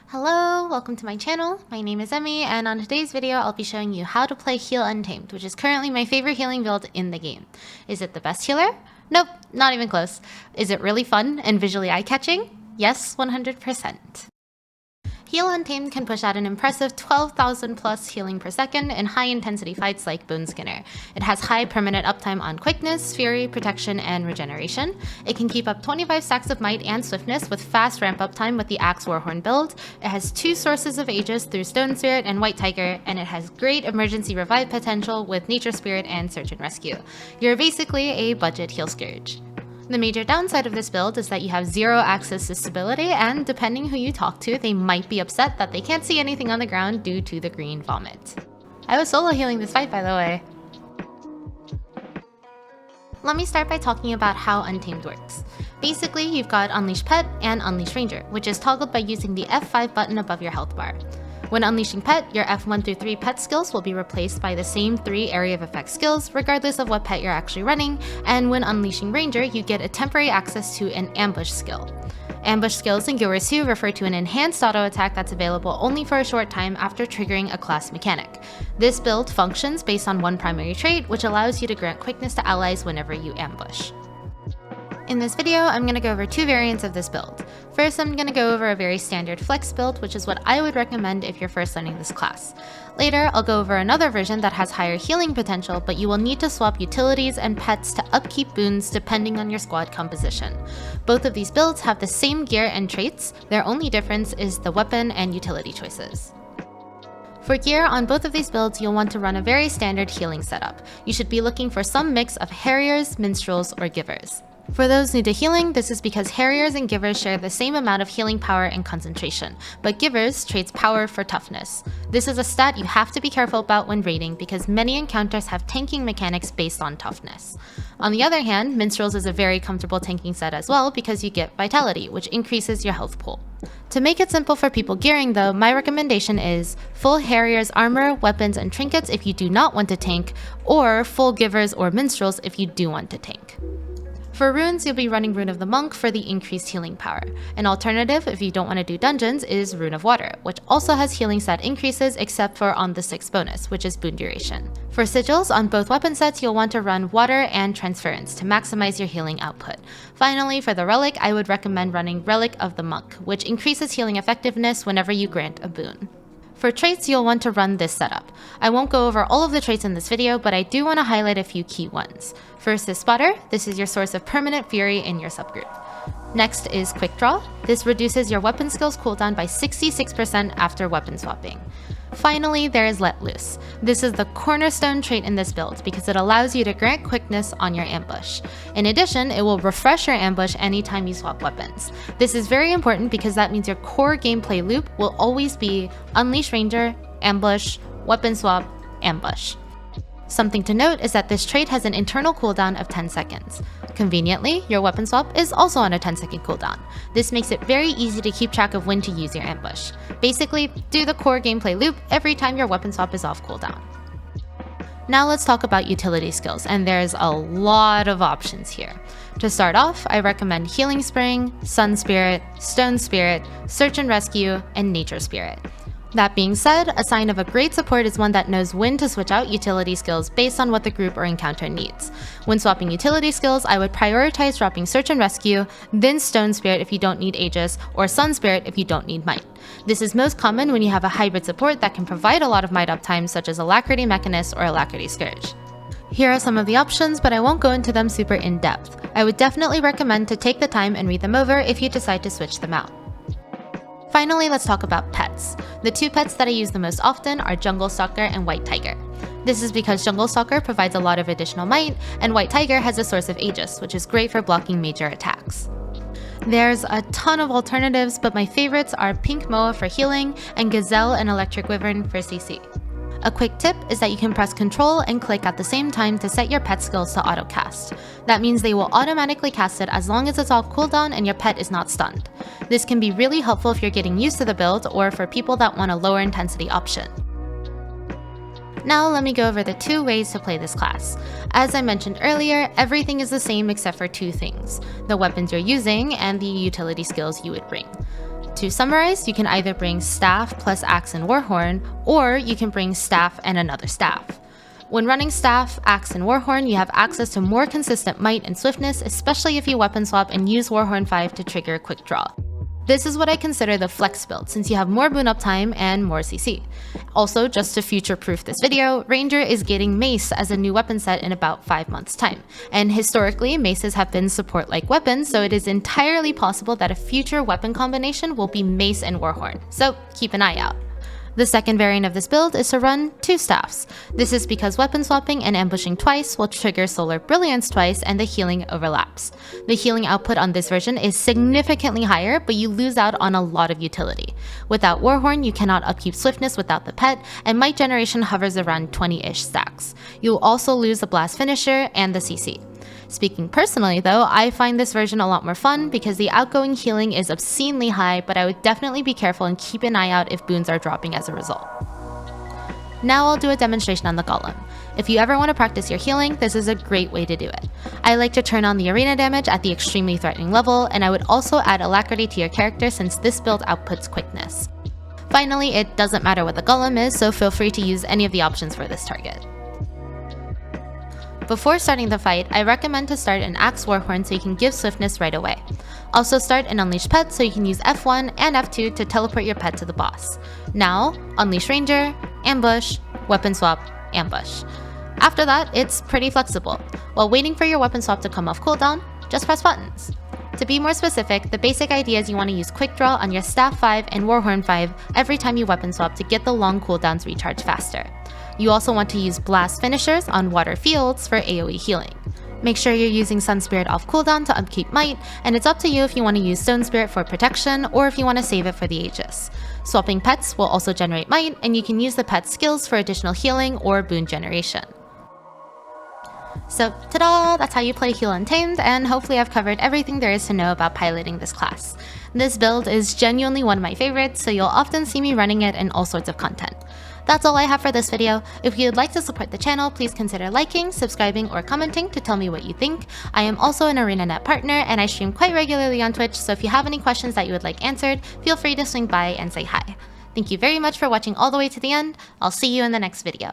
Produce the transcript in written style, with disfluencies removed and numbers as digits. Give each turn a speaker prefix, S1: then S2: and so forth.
S1: Hello, welcome to my channel. My name is Emi, and on today's video I'll be showing you how to play Heal Untamed, which is currently my favorite healing build in the game. Is it the best healer? Nope, not even close. Is it really fun and visually eye-catching? Yes, 100%. Heal Untamed can push out an impressive 12,000 plus healing per second in high-intensity fights like Bone Skinner. It has high permanent uptime on quickness, fury, protection, and regeneration. It can keep up 25 stacks of might and swiftness with fast ramp-up time with the Axe Warhorn build. It has 2 sources of Aegis through Stone Spirit and White Tiger, and it has great emergency revive potential with Nature Spirit and Search and Rescue. You're basically a budget heal scourge. The major downside of this build is that you have 0 access to stability, and depending who you talk to, they might be upset that they can't see anything on the ground due to the green vomit. I was solo healing this fight, by the way. Let me start by talking about how Untamed works. Basically, you've got Unleash Pet and Unleash Ranger, which is toggled by using the F5 button above your health bar. When unleashing Pet, your F1 through 3 pet skills will be replaced by the same 3 area of effect skills, regardless of what pet you're actually running, and when unleashing Ranger, you get a temporary access to an ambush skill. Ambush skills in Guild 2 refer to an enhanced auto attack that's available only for a short time after triggering a class mechanic. This build functions based on one primary trait, which allows you to grant quickness to allies whenever you ambush. In this video, I'm going to go over 2 variants of this build. First, I'm going to go over a very standard flex build, which is what I would recommend if you're first learning this class. Later, I'll go over another version that has higher healing potential, but you will need to swap utilities and pets to upkeep boons depending on your squad composition. Both of these builds have the same gear and traits, their only difference is the weapon and utility choices. For gear, on both of these builds, you'll want to run a very standard healing setup. You should be looking for some mix of harriers, minstrels, or givers. For those new to healing, this is because harriers and givers share the same amount of healing power and concentration, but givers trades power for toughness. This is a stat you have to be careful about when raiding because many encounters have tanking mechanics based on toughness. On the other hand, minstrels is a very comfortable tanking set as well because you get vitality, which increases your health pool. To make it simple for people gearing though, my recommendation is full harriers armor, weapons, and trinkets if you do not want to tank, or full givers or minstrels if you do want to tank. For runes, you'll be running Rune of the Monk for the increased healing power. An alternative, if you don't want to do dungeons, is Rune of Water, which also has healing stat increases except for on the 6th bonus, which is boon duration. For sigils, on both weapon sets, you'll want to run Water and Transference to maximize your healing output. Finally, for the relic, I would recommend running Relic of the Monk, which increases healing effectiveness whenever you grant a boon. For traits, you'll want to run this setup. I won't go over all of the traits in this video, but I do want to highlight a few key ones. First is Spotter. This is your source of permanent fury in your subgroup. Next is Quick Draw. This reduces your weapon skills cooldown by 66% after weapon swapping. Finally, there is Let Loose. This is the cornerstone trait in this build because it allows you to grant quickness on your ambush. In addition, it will refresh your ambush anytime you swap weapons. This is very important because that means your core gameplay loop will always be Unleash Ranger, Ambush, Weapon Swap, Ambush. Something to note is that this trait has an internal cooldown of 10 seconds. Conveniently, your weapon swap is also on a 10-second cooldown. This makes it very easy to keep track of when to use your ambush. Basically, do the core gameplay loop every time your weapon swap is off cooldown. Now let's talk about utility skills, and there's a lot of options here. To start off, I recommend Healing Spring, Sun Spirit, Stone Spirit, Search and Rescue, and Nature Spirit. That being said, a sign of a great support is one that knows when to switch out utility skills based on what the group or encounter needs. When swapping utility skills, I would prioritize dropping Search and Rescue, then Stone Spirit if you don't need Aegis, or Sun Spirit if you don't need Might. This is most common when you have a hybrid support that can provide a lot of Might uptime, such as Alacrity Mechanist or Alacrity Scourge. Here are some of the options, but I won't go into them super in depth. I would definitely recommend to take the time and read them over if you decide to switch them out. Finally, let's talk about pets. The 2 pets that I use the most often are Jungle Stalker and White Tiger. This is because Jungle Stalker provides a lot of additional might, and White Tiger has a source of Aegis, which is great for blocking major attacks. There's a ton of alternatives, but my favorites are Pink Moa for healing and Gazelle and Electric Wyvern for CC. A quick tip is that you can press Ctrl and click at the same time to set your pet skills to auto-cast. That means they will automatically cast it as long as it's off cooldown and your pet is not stunned. This can be really helpful if you're getting used to the build or for people that want a lower intensity option. Now let me go over the 2 ways to play this class. As I mentioned earlier, everything is the same except for 2 things: the weapons you're using and the utility skills you would bring. To summarize, you can either bring staff plus axe and warhorn, or you can bring staff and another staff. When running staff, axe, and warhorn, you have access to more consistent might and swiftness, especially if you weapon swap and use warhorn 5 to trigger a quick draw. This is what I consider the flex build, since you have more boon up time and more CC. Also, just to future-proof this video, Ranger is getting Mace as a new weapon set in about 5 months' time. And historically, Maces have been support-like weapons, so it is entirely possible that a future weapon combination will be Mace and Warhorn, so keep an eye out. The second variant of this build is to run 2 staffs. This is because weapon swapping and ambushing twice will trigger Solar Brilliance twice and the healing overlaps. The healing output on this version is significantly higher, but you lose out on a lot of utility. Without Warhorn, you cannot upkeep swiftness without the pet, and might generation hovers around 20-ish stacks. You'll also lose the blast finisher and the CC. Speaking personally though, I find this version a lot more fun because the outgoing healing is obscenely high, but I would definitely be careful and keep an eye out if boons are dropping as a result. Now I'll do a demonstration on the golem. If you ever want to practice your healing, this is a great way to do it. I like to turn on the arena damage at the extremely threatening level, and I would also add alacrity to your character since this build outputs quickness. Finally, it doesn't matter what the golem is, so feel free to use any of the options for this target. Before starting the fight, I recommend to start an Axe Warhorn so you can give swiftness right away. Also start an Unleash Pet so you can use F1 and F2 to teleport your pet to the boss. Now, Unleash Ranger, Ambush, Weapon Swap, Ambush. After that, it's pretty flexible. While waiting for your weapon swap to come off cooldown, just press buttons. To be more specific, the basic idea is you want to use Quick Draw on your Staff 5 and Warhorn 5 every time you weapon swap to get the long cooldowns recharge faster. You also want to use Blast Finishers on Water Fields for AoE healing. Make sure you're using Sun Spirit off cooldown to upkeep Might, and it's up to you if you want to use Stone Spirit for protection or if you want to save it for the Aegis. Swapping pets will also generate Might, and you can use the pet's skills for additional healing or boon generation. So, ta-da! That's how you play Heal Untamed, and hopefully I've covered everything there is to know about piloting this class. This build is genuinely one of my favorites, so you'll often see me running it in all sorts of content. That's all I have for this video. If you'd like to support the channel, please consider liking, subscribing, or commenting to tell me what you think. I am also an ArenaNet partner, and I stream quite regularly on Twitch, so if you have any questions that you would like answered, feel free to swing by and say hi. Thank you very much for watching all the way to the end. I'll see you in the next video.